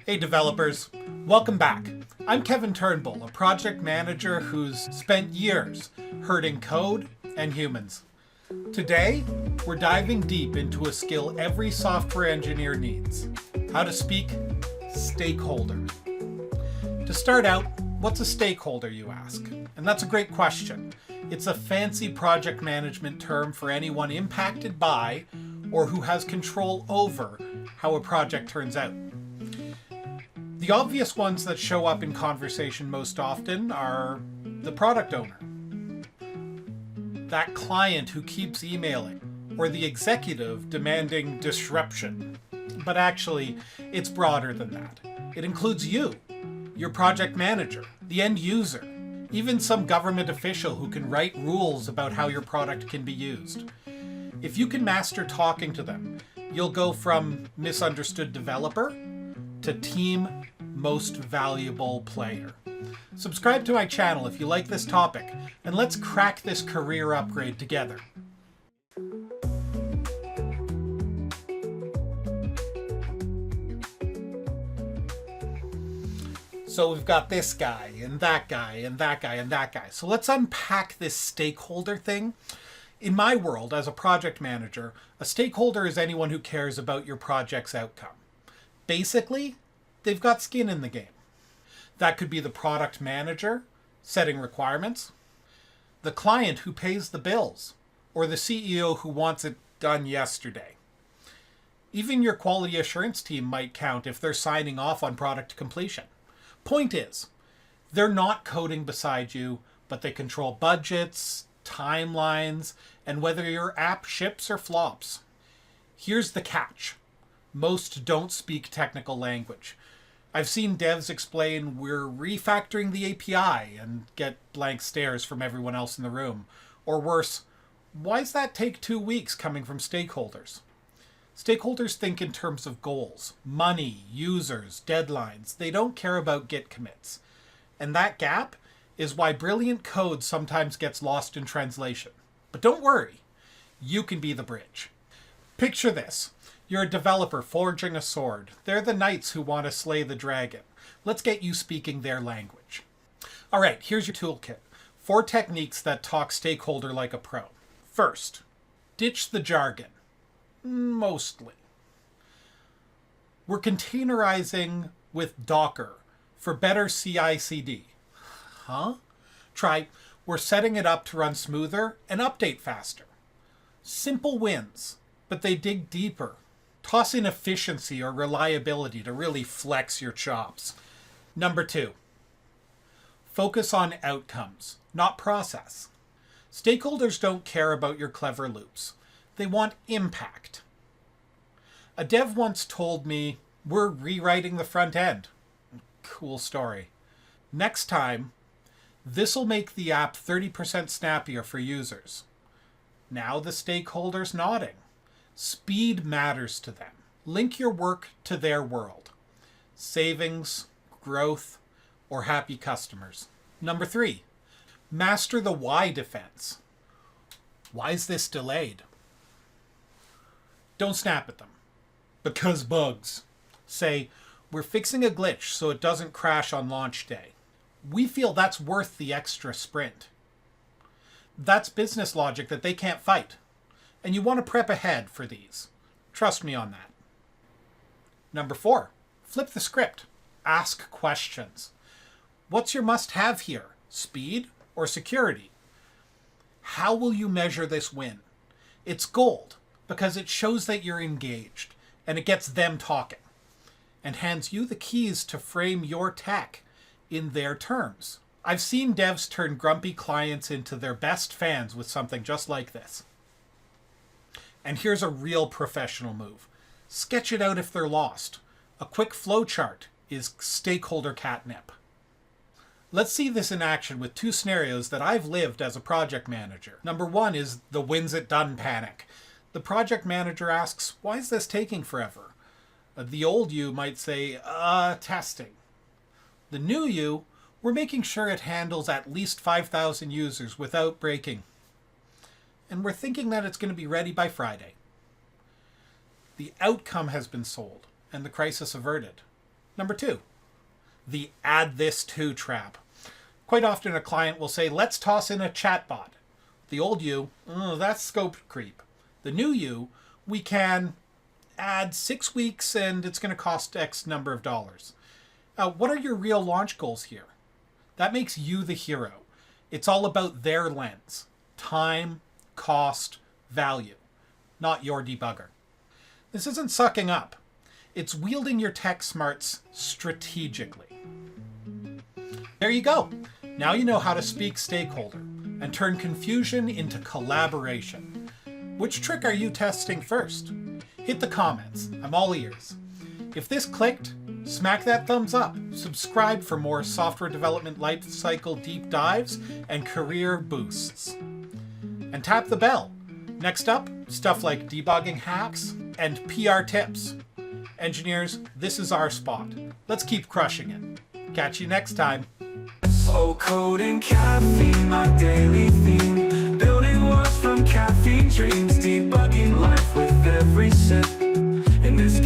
Hey developers, welcome back. I'm Kevin Turnbull, a project manager who's spent years herding code and humans. Today, we're diving deep into a skill every software engineer needs: how to speak stakeholder. To start out, what's a stakeholder, you ask? And that's a great question. It's a fancy project management term for anyone impacted by or who has control over how a project turns out. The obvious ones that show up in conversation most often are the product owner, that client who keeps emailing, or the executive demanding disruption. But actually, it's broader than that. It includes you, your project manager, the end user, even some government official who can write rules about how your product can be used. If you can master talking to them, you'll go from misunderstood developer to team most valuable player. Subscribe to my channel if you like this topic, and let's crack this career upgrade together. So we've got this guy, and that guy, and that guy, and that guy. So let's unpack this stakeholder thing. In my world, as a project manager, a stakeholder is anyone who cares about your project's outcome. Basically, they've got skin in the game. That could be the product manager, setting requirements, the client who pays the bills, or the CEO who wants it done yesterday. Even your quality assurance team might count if they're signing off on product completion. Point is, they're not coding beside you, but they control budgets, timelines, and whether your app ships or flops. Here's the catch. Most don't speak technical language. I've seen devs explain we're refactoring the API and get blank stares from everyone else in the room. Or worse, why's that take 2 weeks coming from stakeholders? Stakeholders think in terms of goals, money, users, deadlines. They don't care about Git commits. And that gap is why brilliant code sometimes gets lost in translation. But don't worry, you can be the bridge. Picture this. You're a developer forging a sword. They're the knights who want to slay the dragon. Let's get you speaking their language. All right, here's your toolkit. 4 techniques that talk stakeholder like a pro. First, ditch the jargon. Mostly. We're containerizing with Docker for better CI/CD. Huh? Try, we're setting it up to run smoother and update faster. Simple wins, but they dig deeper. Toss in efficiency or reliability to really flex your chops. Number 2, focus on outcomes, not process. Stakeholders don't care about your clever loops. They want impact. A dev once told me, we're rewriting the front end. Cool story. Next time, this'll make the app 30% snappier for users. Now the stakeholder's nodding. Speed matters to them. Link your work to their world. Savings, growth, or happy customers. Number 3, master the why defense. Why is this delayed? Don't snap at them. Because bugs. Say, we're fixing a glitch so it doesn't crash on launch day. We feel that's worth the extra sprint. That's business logic that they can't fight. And you want to prep ahead for these. Trust me on that. Number 4, flip the script. Ask questions. What's your must-have here? Speed or security? How will you measure this win? It's gold because it shows that you're engaged and it gets them talking and hands you the keys to frame your tech in their terms. I've seen devs turn grumpy clients into their best fans with something just like this. And here's a real professional move. Sketch it out if they're lost. A quick flowchart is stakeholder catnip. Let's see this in action with 2 scenarios that I've lived as a project manager. Number 1 is the when's it done panic. The project manager asks, why is this taking forever? The old you might say, testing. The new you, we're making sure it handles at least 5,000 users without breaking. And we're thinking that it's going to be ready by Friday. The outcome has been sold and the crisis averted. Number 2, the add this to trap. Quite often a client will say, let's toss in a chatbot. The old you, that's scope creep. The new you, we can add 6 weeks and it's going to cost X number of dollars. What are your real launch goals here? That makes you the hero. It's all about their lens. Time, cost, value. Not your debugger. This isn't sucking up. It's wielding your tech smarts strategically. There you go. Now you know how to speak stakeholder and turn confusion into collaboration. Which trick are you testing first? Hit the comments. I'm all ears. If this clicked, smack that thumbs up. Subscribe for more software development lifecycle deep dives and career boosts. And tap the bell. Next up, stuff like debugging hacks and PR tips. Engineers, this is our spot. Let's keep crushing it. Catch you next time. Oh, code and caffeine, my daily theme. Building wars from caffeine dreams, debugging life with every sip. In this